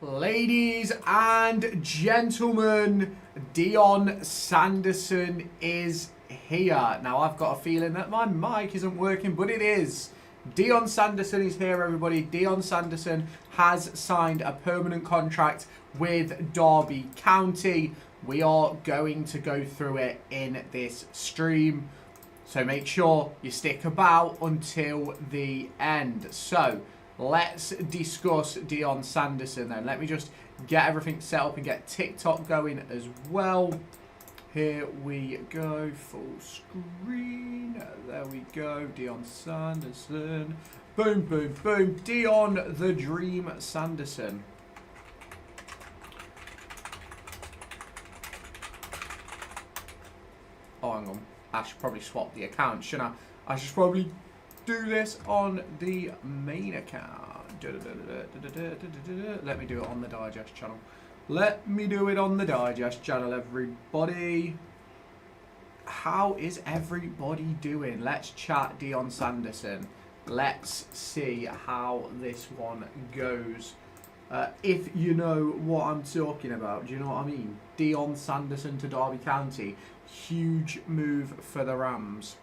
Ladies and gentlemen, Dion Sanderson is here. Now, I've got a feeling that my mic isn't working, but it is. Dion Sanderson is here, everybody. Dion Sanderson has signed a permanent contract with Derby County. We are going to go through it in this stream, so make sure you stick about until the end. So, let's discuss Dion Sanderson then. Let me just get everything set up and get TikTok going as well. Here we go, full screen. There we go, Dion Sanderson. Boom, boom, boom. Dion the Dream Sanderson. Oh, hang on. I should probably swap the account, shouldn't I? I should probably do this on the main account. Let me do it on the Digest channel. Let me do it on the Digest channel, everybody. How is everybody doing? Let's chat Dion Sanderson. Let's see how this one goes. If you know what I'm talking about, do you know what I mean? Dion Sanderson to Derby County. Huge move for the Rams.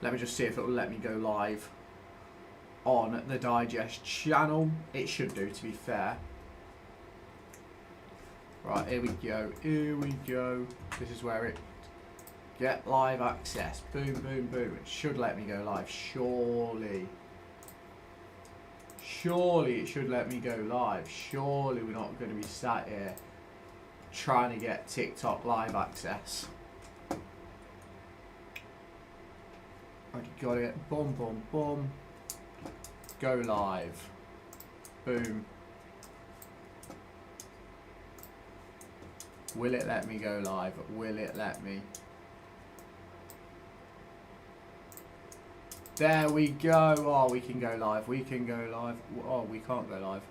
Let me just see if it will let me go live on the Digest channel. It should do, to be fair. Right, here we go. Here we go. This is where it... Get live access. Boom, boom, boom. It should let me go live. Surely. Surely it should let me go live. Surely we're not going to be sat here trying to get TikTok live access. Already got it. Boom, boom, boom. Go live. Boom. Will it let me go live? Will it let me? There we go. Oh, we can go live. We can go live. Oh, we can't go live.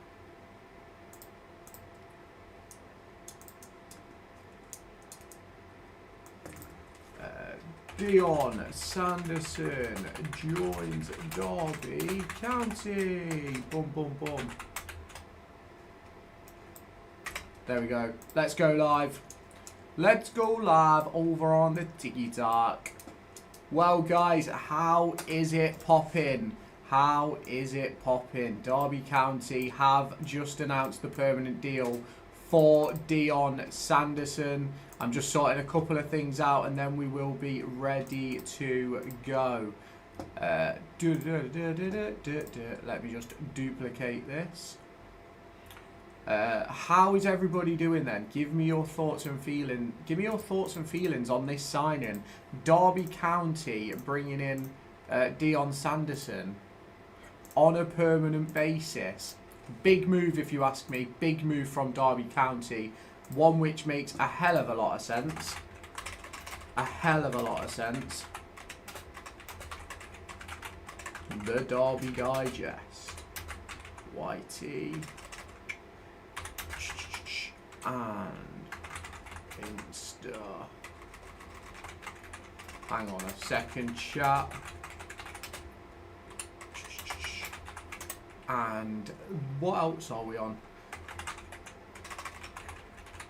Dion Sanderson joins Derby County. Boom, boom, boom. There we go. Let's go live. Let's go live over on the TikTok. Well, guys, how is it popping? How is it popping? Derby County have just announced the permanent deal for Dion Sanderson. I'm just sorting a couple of things out and then we will be ready to go. Let me just duplicate this. How is everybody doing then? Give me your thoughts and feelings. Give me your thoughts and feelings on this signing. Derby County bringing in Dion Sanderson on a permanent basis. Big move, if you ask me. Big move from Derby County. One which makes a hell of a lot of sense. A hell of a lot of sense. The Derby Digest. YT. And Insta. Hang on a second, chat. And what else are we on?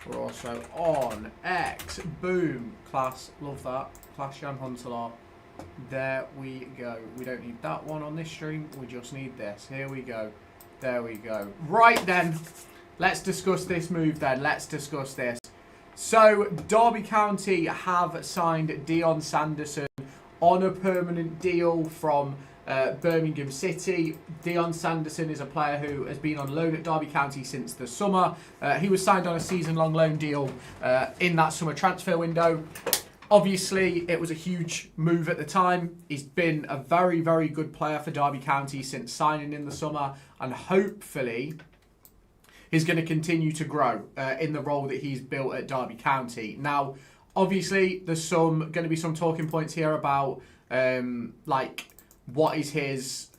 We're also on X. Boom. Class. Love that. Class Jan Huntelaar. There we go. We don't need that one on this stream. We just need this. Here we go. There we go. Right then. Let's discuss this move then. Let's discuss this. So, Derby County have signed Dion Sanderson on a permanent deal from Birmingham City. Dion Sanderson is a player who has been on loan at Derby County since the summer. He was signed on a season-long loan deal in that summer transfer window. Obviously, it was a huge move at the time. He's been a very, very good player for Derby County since signing in the summer, and hopefully he's going to continue to grow in the role that he's built at Derby County. Now, obviously, there's going to be some talking points here about like what is his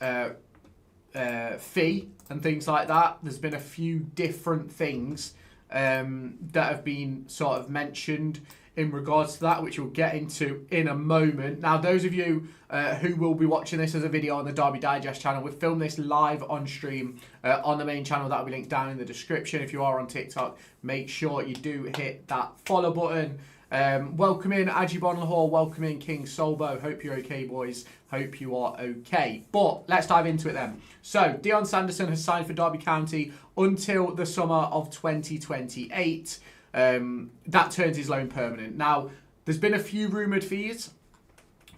fee and things like that. There's been a few different things that have been sort of mentioned in regards to that, which we'll get into in a moment. Now, those of you who will be watching this as a video on the Derby Digest channel, we've filmed this live on stream on the main channel. That will be linked down in the description. If you are on TikTok, make sure you do hit that follow button. Welcome in Ajibon Lahore, welcome in King Solbo. Hope you're okay, boys. Hope you are okay. But let's dive into it then. So, Dion Sanderson has signed for Derby County until the summer of 2028. That turns his loan permanent. Now, there's been a few rumoured fees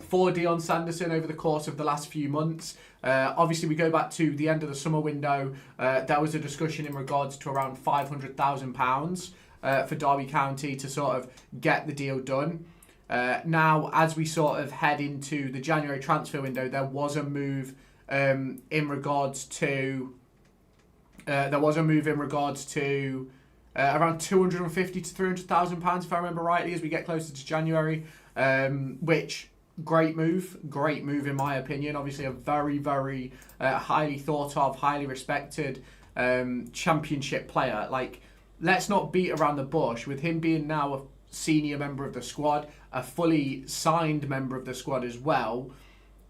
for Dion Sanderson over the course of the last few months. Obviously, we go back to the end of the summer window. There was a discussion in regards to around £500,000 for Derby County to sort of get the deal done. Now, as we sort of head into the January transfer window, there was a move in regards to around £250,000 to £300,000, if I remember rightly, as we get closer to January, which great move in my opinion. Obviously, a very, very highly thought of, highly respected championship player. Like, let's not beat around the bush. With him being now a senior member of the squad, a fully signed member of the squad as well,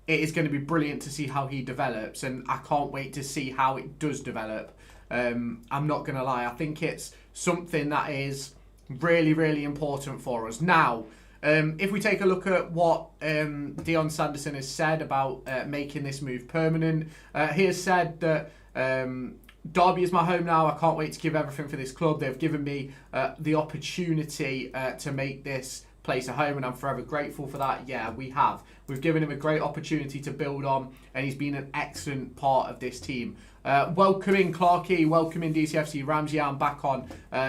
it is going to be brilliant to see how he develops, and I can't wait to see how it does develop. I'm not going to lie. I think it's something that is really, really important for us. Now, if we take a look at what Dion Sanderson has said about making this move permanent, he has said that Derby is my home now. I can't wait to give everything for this club. They've given me the opportunity to make this place a home, and I'm forever grateful for that. Yeah, we have. We've given him a great opportunity to build on, and he's been an excellent part of this team. Welcome in Clarkey, welcome in DCFC. Ramsey, I'm back on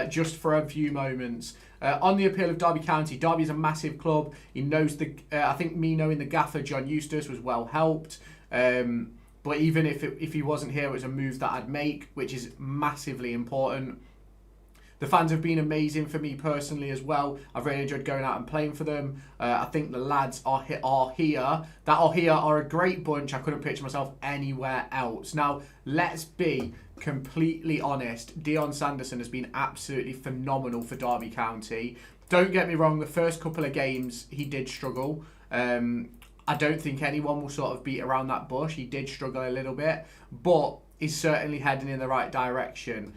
just for a few moments. On the appeal of Derby County, Derby is a massive club. He knows I think me knowing the gaffer, John Eustace, was well helped. But even if he wasn't here, it was a move that I'd make, which is massively important. The fans have been amazing for me personally as well. I've really enjoyed going out and playing for them. I think the lads are here are a great bunch. I couldn't picture myself anywhere else. Now, let's be completely honest. Dion Sanderson has been absolutely phenomenal for Derby County. Don't get me wrong, the first couple of games he did struggle. I don't think anyone will sort of beat around that bush. He did struggle a little bit, but he's certainly heading in the right direction.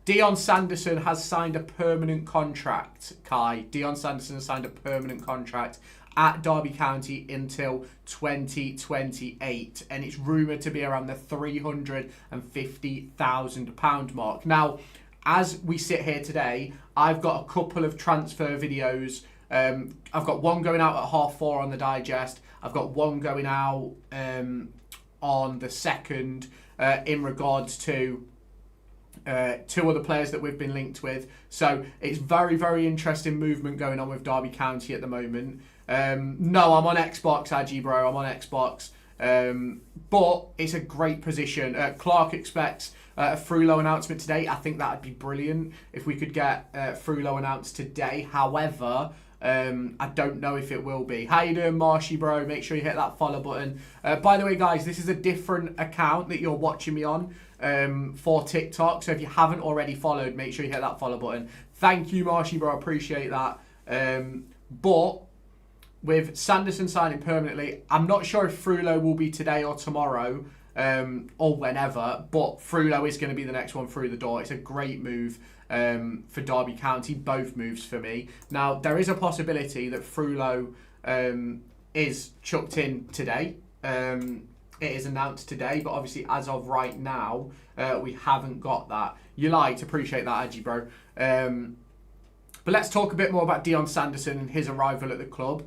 Dion Sanderson has signed a permanent contract, Kai. Dion Sanderson has signed a permanent contract at Derby County until 2028, and it's rumoured to be around the £350,000 mark. Now, as we sit here today, I've got a couple of transfer videos. I've got one going out at 4:30 on the digest. I've got one going out on the 2nd in regards to two other players that we've been linked with. So it's very, very interesting movement going on with Derby County at the moment. No, I'm on Xbox, Aji, bro. I'm on Xbox. But it's a great position. Clark expects a Frulo announcement today. I think that would be brilliant if we could get Frulo announced today. However, I don't know if it will be. How you doing, Marshy, bro? Make sure you hit that follow button. By the way, guys, this is a different account that you're watching me on for TikTok. So if you haven't already followed, make sure you hit that follow button. Thank you, Marshy, bro. I appreciate that. But with Sanderson signing permanently, I'm not sure if Frulo will be today or tomorrow or whenever, but Frulo is going to be the next one through the door. It's a great move for Derby County, both moves for me. Now, there is a possibility that Frulo is chucked in today. It is announced today, but obviously as of right now, we haven't got that. You liked, appreciate that, Aji, bro. But let's talk a bit more about Dion Sanderson and his arrival at the club.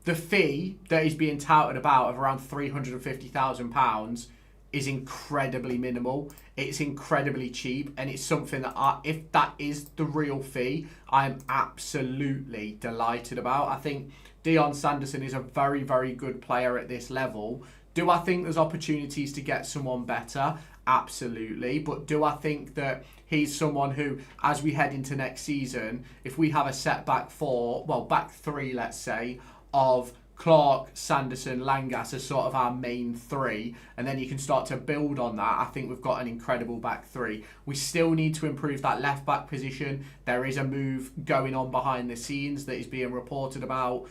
The fee that is being touted about of around £350,000 is incredibly minimal. It's incredibly cheap, and it's something that if that is the real fee, I'm absolutely delighted about. I think Dion Sanderson is a very, very good player at this level. Do I think there's opportunities to get someone better? Absolutely. But do I think that he's someone who, as we head into next season, if we have a setback back three, let's say, of Clark, Sanderson, Langas as sort of our main three, and then you can start to build on that. I think we've got an incredible back three. We still need to improve that left back position. There is a move going on behind the scenes that is being reported about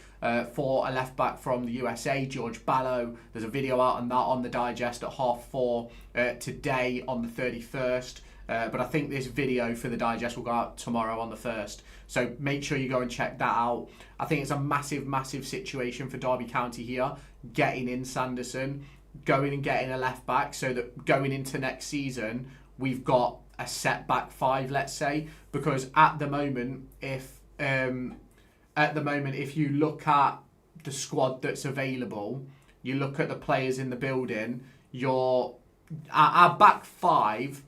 for a left back from the USA, George Ballo. There's a video out on that on the digest at 4:30 today on the 31st. But I think this video for the digest will go out tomorrow on the 1st. So make sure you go and check that out. I think it's a massive, massive situation for Derby County here, getting in Sanderson, going and getting a left back, so that going into next season, we've got a set back five, let's say. Because at the moment, if you look at the squad that's available, you look at the players in the building, our back five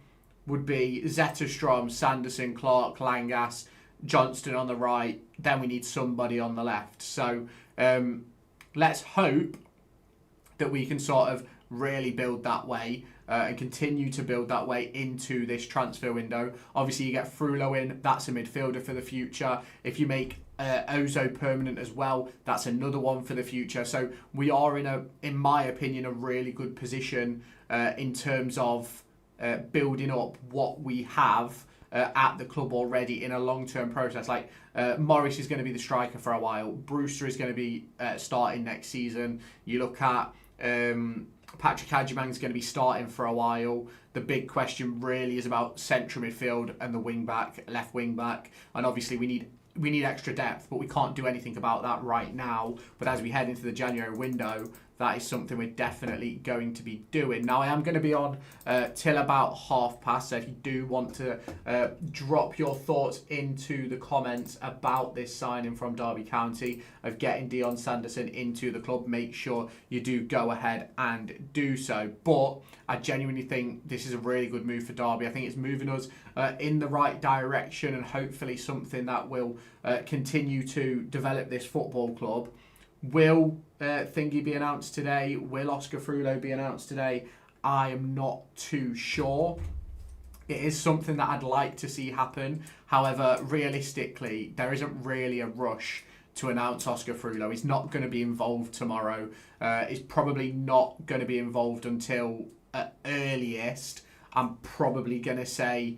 would be Zetterstrom, Sanderson, Clark, Langas, Johnston on the right. Then we need somebody on the left. So let's hope that we can sort of really build that way and continue to build that way into this transfer window. Obviously, you get Frullo in. That's a midfielder for the future. If you make Ozo permanent as well, that's another one for the future. So we are in my opinion, a really good position in terms of building up what we have at the club already in a long-term process. Like Morris is going to be the striker for a while. Brewster is going to be starting next season. You look at Patrick Agyemang is going to be starting for a while. The big question really is about central midfield and the wing back, left wing back, and obviously we need extra depth, but we can't do anything about that right now. But as we head into the January window, that is something we're definitely going to be doing. Now, I am going to be on till about past, so if you do want to drop your thoughts into the comments about this signing from Derby County of getting Dion Sanderson into the club, make sure you do go ahead and do so. But I genuinely think this is a really good move for Derby. I think it's moving us in the right direction, and hopefully something that will continue to develop this football club. Will Thingy be announced today? Will Oscar Frullo be announced today? I am not too sure. It is something that I'd like to see happen. However, realistically, there isn't really a rush to announce Oscar Frullo. He's not going to be involved tomorrow. He's probably not going to be involved until at earliest. I'm probably going to say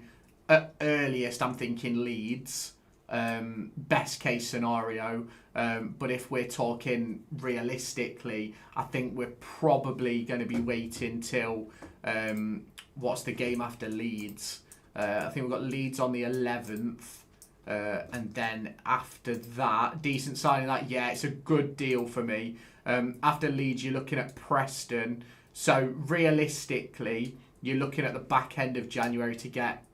at earliest, I'm thinking Leeds. Best case scenario, but if we're talking realistically, I think we're probably going to be waiting till what's the game after Leeds? I think we've got Leeds on the 11th, and then after that, decent signing that, yeah, it's a good deal for me. After Leeds, you're looking at Preston, so realistically, you're looking at the back end of January to get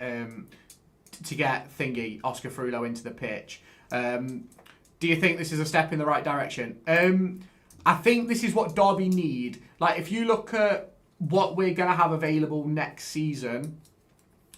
Oscar Frullo into the pitch. Do you think this is a step in the right direction? I think this is what Derby need. Like, if you look at what we're going to have available next season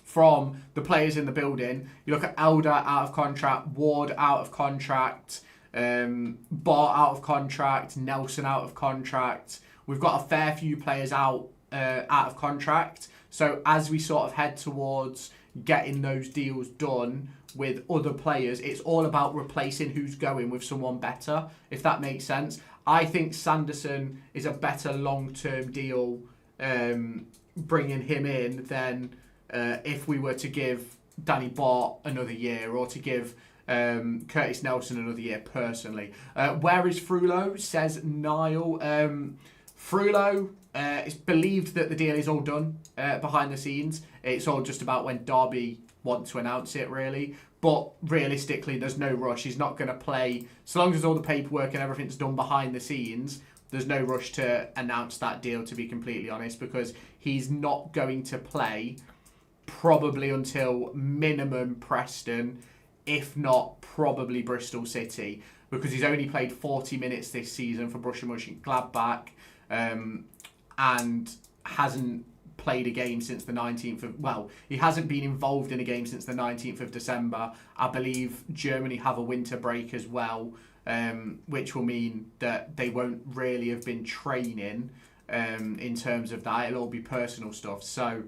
from the players in the building, you look at Elder out of contract, Ward out of contract, Bart out of contract, Nelson out of contract. We've got a fair few players out of contract. So as we sort of head towards getting those deals done with other players, it's all about replacing who's going with someone better, if that makes sense. I think Sanderson is a better long-term deal bringing him in than if we were to give Danny Bart another year or to give Curtis Nelson another year, personally. Where is Frullo, says Niall. Frullo, it's believed that the deal is all done behind the scenes. It's all just about when Derby want to announce it, really. But realistically, there's no rush. He's not going to play. So long as all the paperwork and everything's done behind the scenes, there's no rush to announce that deal, to be completely honest, because he's not going to play probably until minimum Preston, if not probably Bristol City, because he's only played 40 minutes this season for Borussia Mönchengladbach, and hasn't played a game since the 19th of... Well, he hasn't been involved in a game since the 19th of December. I believe Germany have a winter break as well, which will mean that they won't really have been training in terms of that. It'll all be personal stuff. So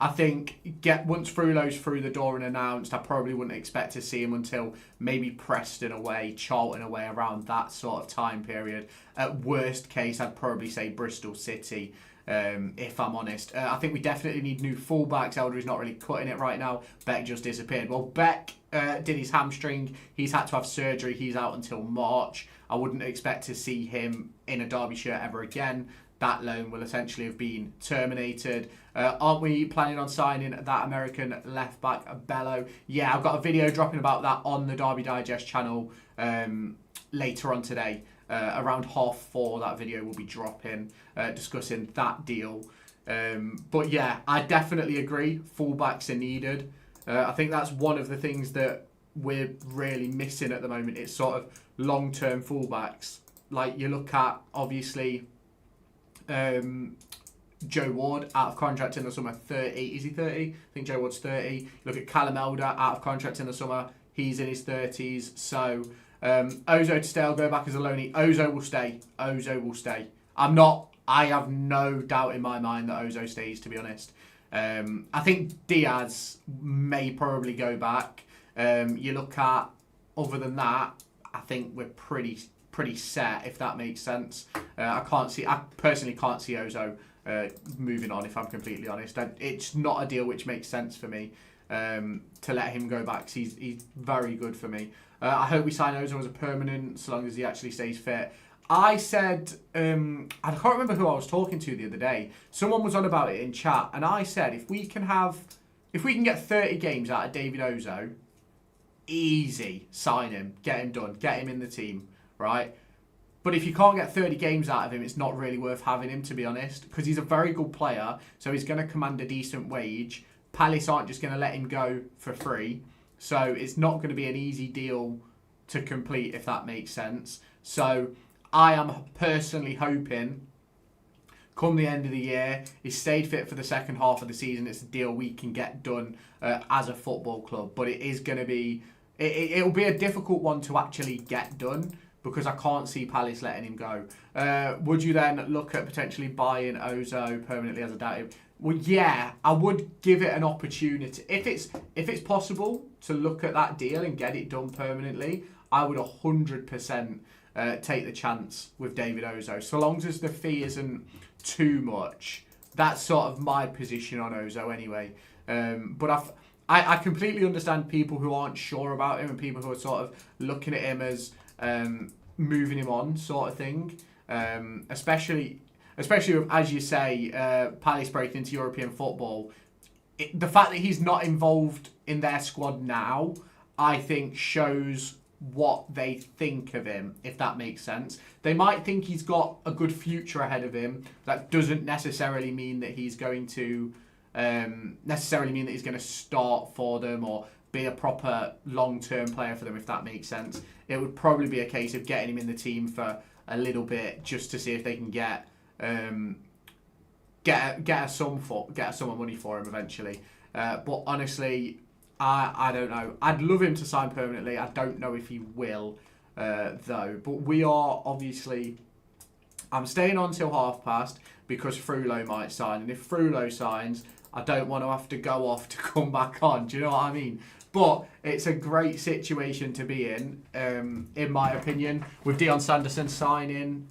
I think once Frulo's through the door and announced, I probably wouldn't expect to see him until maybe Preston away, Charlton away, around that sort of time period. At worst case, I'd probably say Bristol City, if I'm honest. I think we definitely need new fullbacks. Elder not really cutting it right now. Beck just disappeared. Well, Beck did his hamstring. He's had to have surgery. He's out until March. I wouldn't expect to see him in a Derby shirt ever again. That loan will essentially have been terminated. Aren't we planning on signing that American left-back, Bello? Yeah, I've got a video dropping about that on the Derby Digest channel later on today. Around 4:30, that video will be dropping, discussing that deal. But yeah, I definitely agree. Fullbacks are needed. I think that's one of the things that we're really missing at the moment. It's sort of long-term fullbacks. Like you look at, obviously, Joe Ward out of contract in the summer, 30. Is he 30? I think Joe Ward's 30. Look at Callum Elder out of contract in the summer. He's in his 30s. So Ozo to stay. I'll go back as a loanee. Ozo will stay. Ozo will stay. I have no doubt in my mind that Ozo stays, to be honest. I think Diaz may probably go back. You look at, other than that, I think we're pretty set, if that makes sense. I personally can't see Ozo moving on, if I'm completely honest. It's not a deal which makes sense for me to let him go back. He's very good for me. I hope we sign Ozo as a permanent, so long as he actually stays fit. I said, I can't remember who I was talking to the other day. Someone was on about it in chat, and I said, if we can get 30 games out of David Ozo, easy, sign him, get him done, get him in the team, right? But if you can't get 30 games out of him, it's not really worth having him, to be honest, because he's a very good player, so he's going to command a decent wage. Palace aren't just going to let him go for free, so it's not going to be an easy deal to complete, if that makes sense. So I am personally hoping, come the end of the year, he's stayed fit for the second half of the season. It's a deal we can get done as a football club, but it is going to be, it'll be a difficult one to actually get done, because I can't see Palace letting him go. Would you then look at potentially buying Ozo permanently as a doubter? Well, yeah, I would give it an opportunity. If it's possible to look at that deal and get it done permanently, I would 100% take the chance with David Ozo. So long as the fee isn't too much. That's sort of my position on Ozo anyway. But I completely understand people who aren't sure about him and people who are sort of looking at him as moving him on sort of thing. Especially with, as you say, Palace breaking into European football. The fact that he's not involved in their squad now, I think shows what they think of him, if that makes sense. They might think he's got a good future ahead of him. That doesn't necessarily mean that he's going to start for them or be a proper long-term player for them, if that makes sense. It would probably be a case of getting him in the team for a little bit just to see if they can get a sum of money for him eventually. But honestly, I don't know. I'd love him to sign permanently. I don't know if he will, though. But we are obviously... I'm staying on till past because Frulo might sign. And if Frulo signs, I don't want to have to go off to come back on. Do you know what I mean? But it's a great situation to be in my opinion. With Dion Sanderson signing,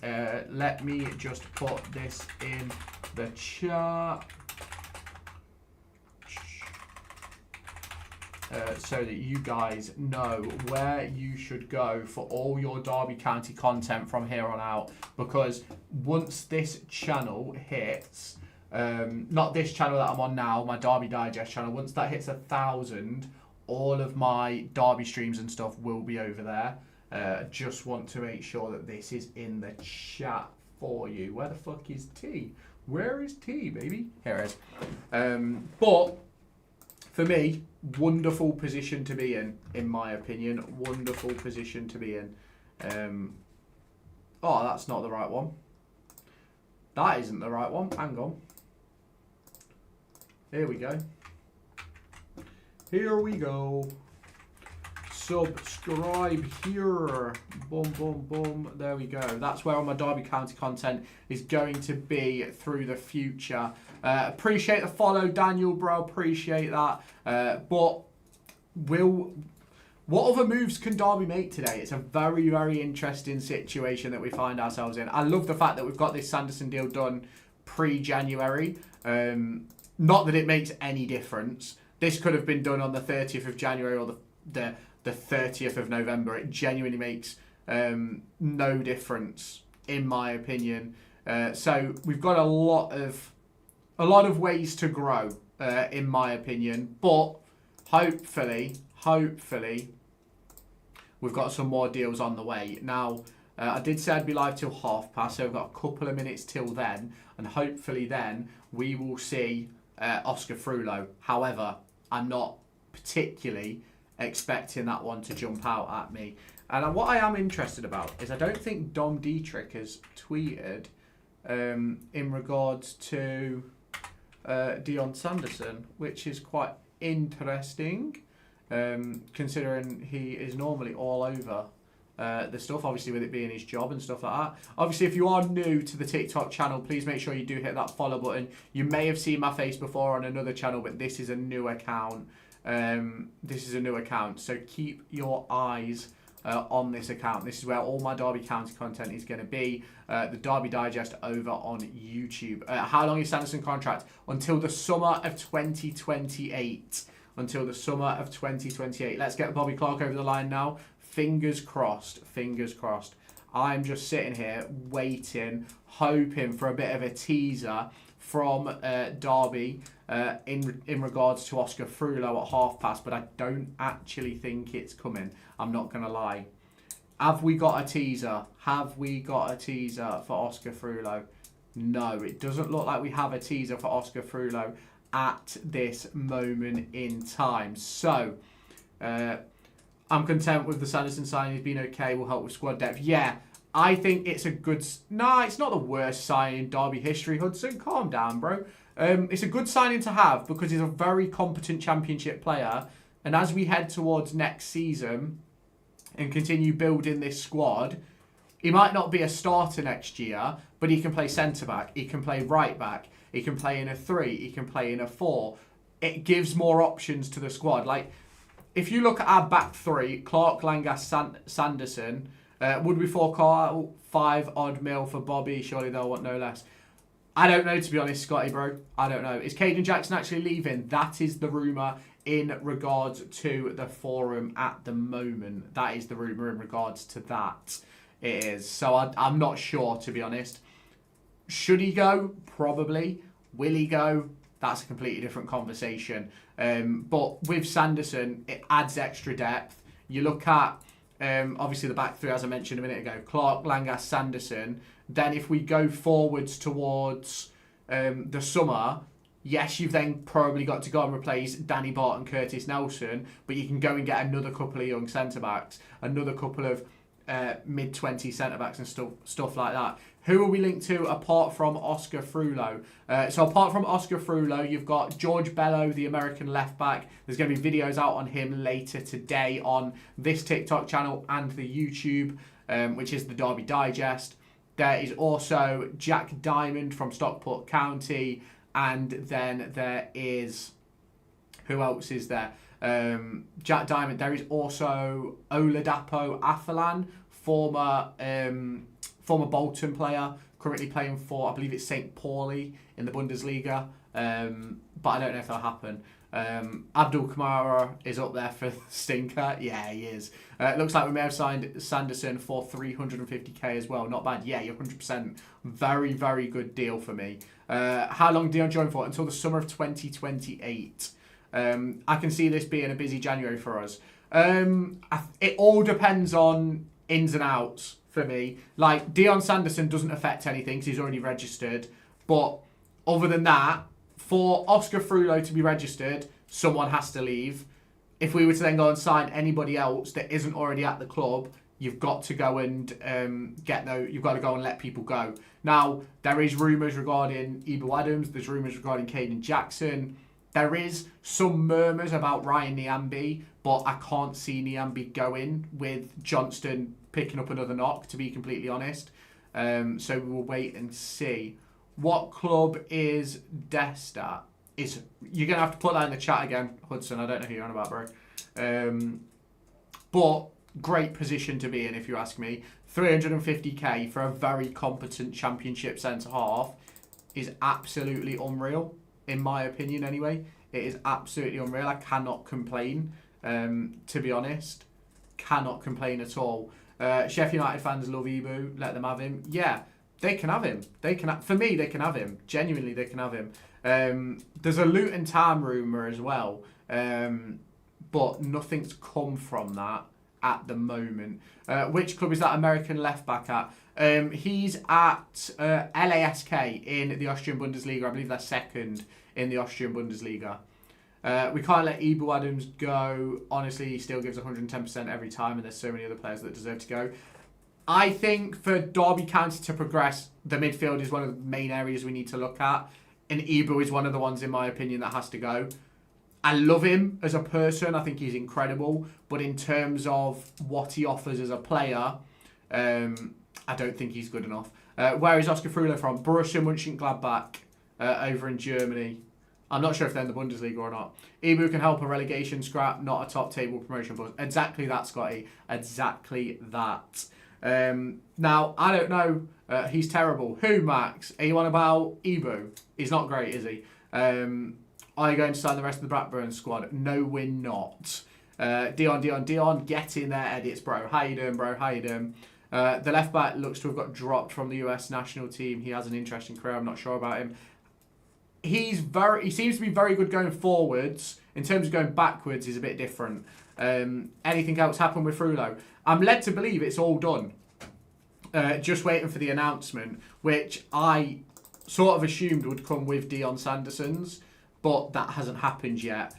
let me just put this in the chat. So that you guys know where you should go for all your Derby County content from here on out. Because once this channel hits, not this channel that I'm on now, my Derby Digest channel, once that hits 1,000, all of my Derby streams and stuff will be over there. Just want to make sure that this is in the chat for you. Where the fuck is T? Where is T, baby? Here it is. But for me, wonderful position to be in my opinion. Wonderful position to be in. Oh, that's not the right one. That isn't the right one. Hang on. Here we go. Here we go. subscribe here. Boom, boom, boom. There we go. That's where all my Derby County content is going to be through the future. Appreciate the follow, Daniel, bro. Appreciate that. But what other moves can Derby make today? It's a very, very interesting situation that we find ourselves in. I love the fact that we've got this Sanderson deal done pre-January. Not that it makes any difference. This could have been done on the 30th of January or the 30th of November. It genuinely makes no difference, in my opinion. So we've got a lot of ways to grow, in my opinion. But hopefully, we've got some more deals on the way. Now, I did say I'd be live till past, so we've got a couple of minutes till then. And hopefully then we will see Oscar Frullo. However, I'm not particularly expecting that one to jump out at me. And what I am interested about is I don't think Dom Dietrich has tweeted in regards to Dion Sanderson, which is quite interesting, considering he is normally all over the stuff, obviously with it being his job and stuff like that. Obviously, if you are new to the TikTok channel, please make sure you do hit that follow button. You may have seen my face before on another channel, but this is a new account. So keep your eyes on this account. This is where all my Derby County content is going to be. The Derby Digest over on YouTube. How long is Sanderson contract? Until the summer of 2028. Until the summer of 2028. Let's get Bobby Clark over the line now. Fingers crossed. Fingers crossed. I'm just sitting here waiting, hoping for a bit of a teaser from Derby in regards to Oscar Frullo at past, but I don't actually think it's coming. I'm not going to lie. Have we got a teaser? Have we got a teaser for Oscar Frullo? No, it doesn't look like we have a teaser for Oscar Frullo at this moment in time. So, I'm content with the Sanderson signing. He's been okay. Will help with squad depth. Yeah, I think it's a good... Nah, it's not the worst signing in Derby history, Hudson. Calm down, bro. It's a good signing to have because he's a very competent championship player. And as we head towards next season and continue building this squad, he might not be a starter next year, but he can play centre-back. He can play right-back. He can play in a 3. He can play in a 4. It gives more options to the squad. Like, if you look at our back 3, Clark, Langas, Sanderson, would we fork out 5 odd mil for Bobby? Surely they'll want no less. I don't know, to be honest, Scotty, bro. I don't know. Is Caden Jackson actually leaving? That is the rumour in regards to the forum at the moment. That is the rumour in regards to that. It is. So I'm not sure, to be honest. Should he go? Probably. Will he go? That's a completely different conversation. But with Sanderson, it adds extra depth. You look at, obviously, the back 3, as I mentioned a minute ago, Clark, Langas, Sanderson. Then if we go forwards towards the summer, yes, you've then probably got to go and replace Danny Barton, Curtis Nelson, but you can go and get another couple of young centre-backs, another couple of mid-20 centre-backs and stuff like that. Who are we linked to apart from Oscar Frullo? So apart from Oscar Frullo, you've got George Bello, the American left-back. There's going to be videos out on him later today on this TikTok channel and the YouTube, which is the Derby Digest. There is also Jack Diamond from Stockport County. And then there is... Who else is there? Jack Diamond. There is also Oladapo Afalan, former Bolton player, currently playing for, I believe it's St. Pauli in the Bundesliga, but I don't know if that'll happen. Abdul Kamara is up there for stinker. Yeah, he is. It looks like we may have signed Sanderson for 350k as well. Not bad. Yeah, you're 100%. Very, very good deal for me. How long Dion join for? Until the summer of 2028. I can see this being a busy January for us. It all depends on ins and outs for me. Like, Dion Sanderson doesn't affect anything because he's already registered. But other than that, for Oscar Frullo to be registered, someone has to leave. If we were to then go and sign anybody else that isn't already at the club, you've got to go and you've got to go and let people go. Now, there is rumours regarding Ibu Adams. There's rumours regarding Caden Jackson. There is some murmurs about Ryan Niambi, but I can't see Niambi going with Johnston picking up another knock, to be completely honest. So we will wait and see. What club is Dest at? You're going to have to put that in the chat again, Hudson. I don't know who you're on about, bro. But great position to be in, if you ask me. 350k for a very competent Championship centre-half is absolutely unreal, in my opinion anyway. It is absolutely unreal. I cannot complain, to be honest. Cannot complain at all. Sheffield United fans love Ibu. Let them have him. Yeah, they can have him. For me, they can have him. Genuinely, they can have him. There's a Luton Town rumour as well, but nothing's come from that at the moment. Which club is that American left back at? He's at LASK in the Austrian Bundesliga. I believe they're second in the Austrian Bundesliga. We can't let Ibu Adams go. Honestly, he still gives 110% every time, and there's so many other players that deserve to go. I think for Derby County to progress, the midfield is one of the main areas we need to look at. And Ibu is one of the ones, in my opinion, that has to go. I love him as a person. I think he's incredible. But in terms of what he offers as a player, I don't think he's good enough. Where is Oscar Frullo from? Borussia Mönchengladbach over in Germany. I'm not sure if they're in the Bundesliga or not. Ibu can help a relegation scrap, not a top table promotion buzz. Exactly that, Scotty. Exactly that. Now, I don't know. He's terrible. Who, Max? Are you on about Ibu? He's not great, is he? Are you going to sign the rest of the Blackburn squad? No, we're not. Dion, get in there, edits, bro. How you doing, bro? How you doing? The left back looks to have got dropped from the US national team. He has an interesting career. I'm not sure about him. He seems to be very good going forwards. In terms of going backwards, he's a bit different. Anything else happen with Frullo? I'm led to believe it's all done. Just waiting for the announcement, which I sort of assumed would come with Dion Sanderson's, but that hasn't happened yet.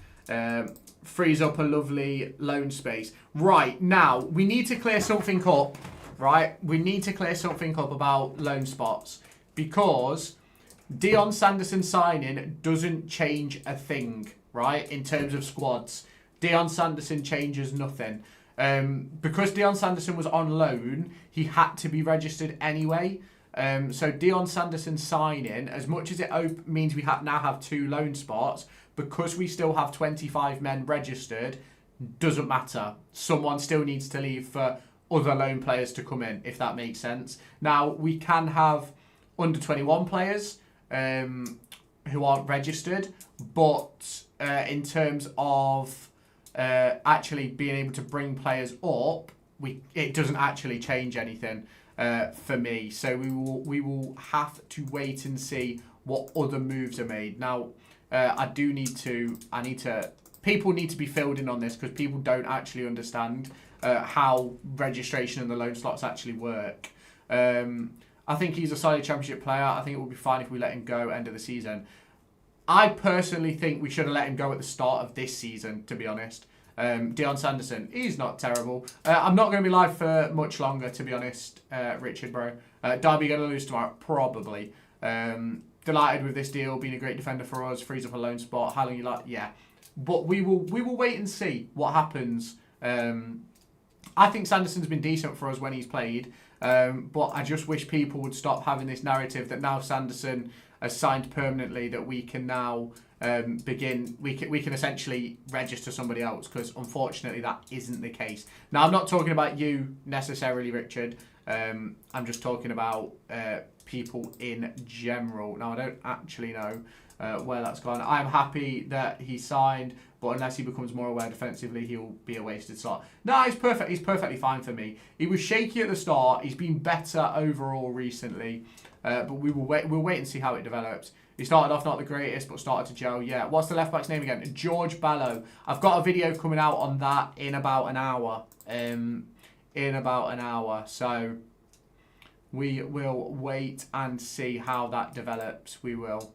Frees up a lovely loan space. Right, now, we need to clear something up, right? We need to clear something up about loan spots, because Dion Sanderson signing doesn't change a thing, right, in terms of squads. Dion Sanderson changes nothing. Because Dion Sanderson was on loan, he had to be registered anyway. So Dion Sanderson signing, as much as it means we now have 2 loan spots, because we still have 25 men registered, doesn't matter. Someone still needs to leave for other loan players to come in, if that makes sense. Now, we can have under 21 players who aren't registered, but in terms of actually being able to bring players up, it doesn't actually change anything for me. So we will have to wait and see what other moves are made. Now, people need to be filled in on this, because people don't actually understand how registration and the loan slots actually work. I think he's a solid Championship player. I think it would be fine if we let him go end of the season. I personally think we should have let him go at the start of this season, to be honest. Dion Sanderson, he's not terrible. I'm not going to be live for much longer, to be honest, Richard, bro. Derby going to lose tomorrow? Probably. Delighted with this deal, being a great defender for us, frees up a loan spot. How long you like? Yeah. But we will wait and see what happens. I think Sanderson's been decent for us when he's played. But I just wish people would stop having this narrative that now Sanderson has signed permanently, that we can now we can essentially register somebody else, because unfortunately that isn't the case. Now, I'm not talking about you necessarily, Richard. I'm just talking about people in general. Now, I don't actually know where that's gone. I'm happy that he signed, but unless he becomes more aware defensively, he'll be a wasted start. No, he's perfect. He's perfectly fine for me. He was shaky at the start. He's been better overall recently, but we'll wait and see how it develops. He started off not the greatest, but started to gel. Yeah. What's the left back's name again? George Ballo. I've got a video coming out on that in about an hour. So we will wait and see how that develops. We will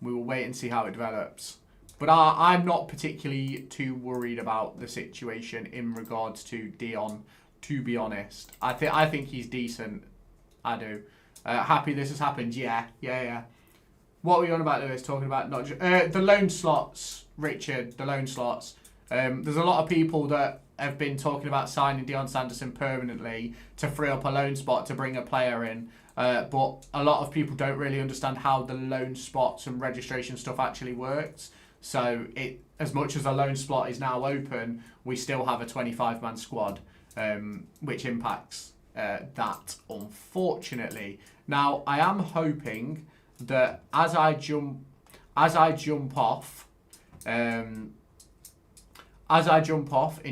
wait and see how it develops. But I'm not particularly too worried about the situation in regards to Dion, to be honest. I think he's decent. I do. Happy this has happened. Yeah. What were you on about, Lewis? Talking about not just, the loan slots, Richard, the loan slots. There's a lot of people that have been talking about signing Dion Sanderson permanently to free up a loan spot to bring a player in. But a lot of people don't really understand how the loan spots and registration stuff actually works. So as much as a loan slot is now open, we still have a 25-man squad, which impacts that, unfortunately. Now, I am hoping that as I jump off in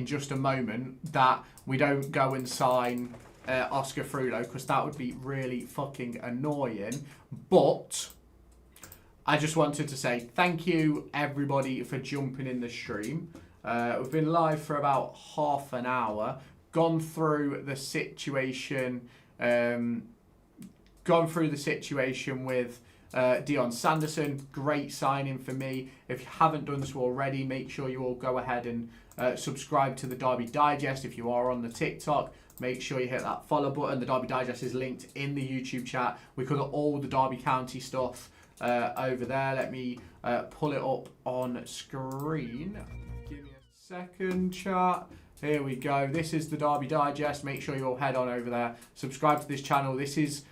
just a moment, that we don't go and sign Oscar Frulo, because that would be really fucking annoying. But I just wanted to say thank you, everybody, for jumping in the stream. We've been live for about half an hour, gone through the situation with Dion Sanderson. Great signing for me. If you haven't done so already, make sure you all go ahead and subscribe to the Derby Digest. If you are on the TikTok, make sure you hit that follow button. The Derby Digest is linked in the YouTube chat. We cover all the Derby County stuff over there. Let me pull it up on screen. Give me a second, chat. Here we go. This is the Derby Digest. Make sure you all head on over there. Subscribe to this channel. This is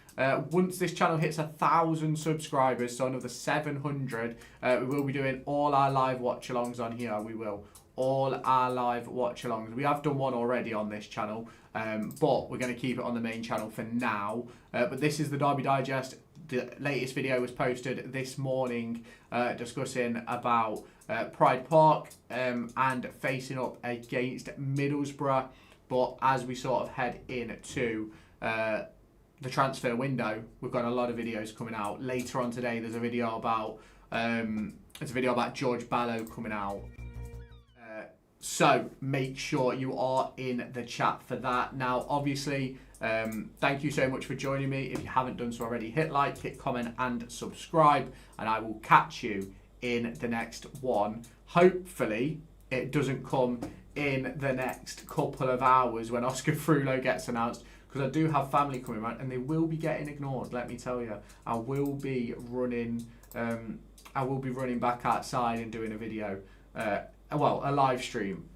once this channel hits 1,000 subscribers, so another 700, we will be doing all our live watch-alongs on here. We will. All our live watch-alongs. We have done one already on this channel, but we're going to keep it on the main channel for now. But this is the Derby Digest. The latest video was posted this morning discussing about Pride Park and facing up against Middlesbrough. But as we sort of head into the transfer window, we've got a lot of videos coming out. Later on today, there's a video about George Ballow coming out. So make sure you are in the chat for that. Now, obviously, thank you so much for joining me. If you haven't done so already, hit like, hit comment, and subscribe, and I will catch you in the next one. Hopefully, it doesn't come in the next couple of hours when Oscar Frulo gets announced, because I do have family coming around, and they will be getting ignored. Let me tell you, I will be running back outside and doing a video. Well, a live stream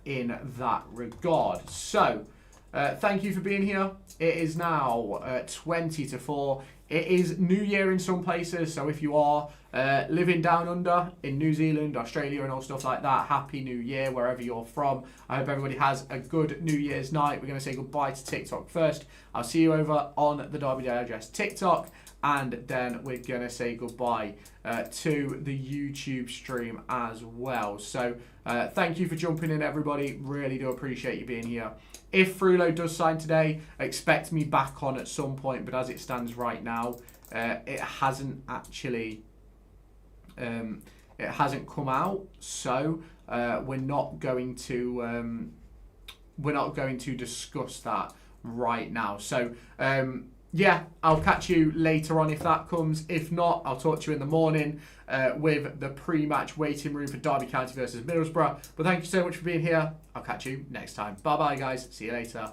in that regard. So, thank you for being here. It is now 20 to 4. It is New Year in some places, so if you are living down under in New Zealand, Australia, and all stuff like that, Happy New Year wherever you're from. I hope everybody has a good New Year's night. We're going to say goodbye to TikTok first. I'll see you over on the Derby Digest TikTok, and then we're going to say goodbye to the YouTube stream as well. So thank you for jumping in, everybody. Really do appreciate you being here. If Frulo does sign today, expect me back on at some point, but as it stands right now, it hasn't actually come out, so we're not going to discuss that right now. So yeah, I'll catch you later on if that comes. If not, I'll talk to you in the morning with the pre-match waiting room for Derby County versus Middlesbrough. But thank you so much for being here. I'll catch you next time. Bye-bye, guys. See you later.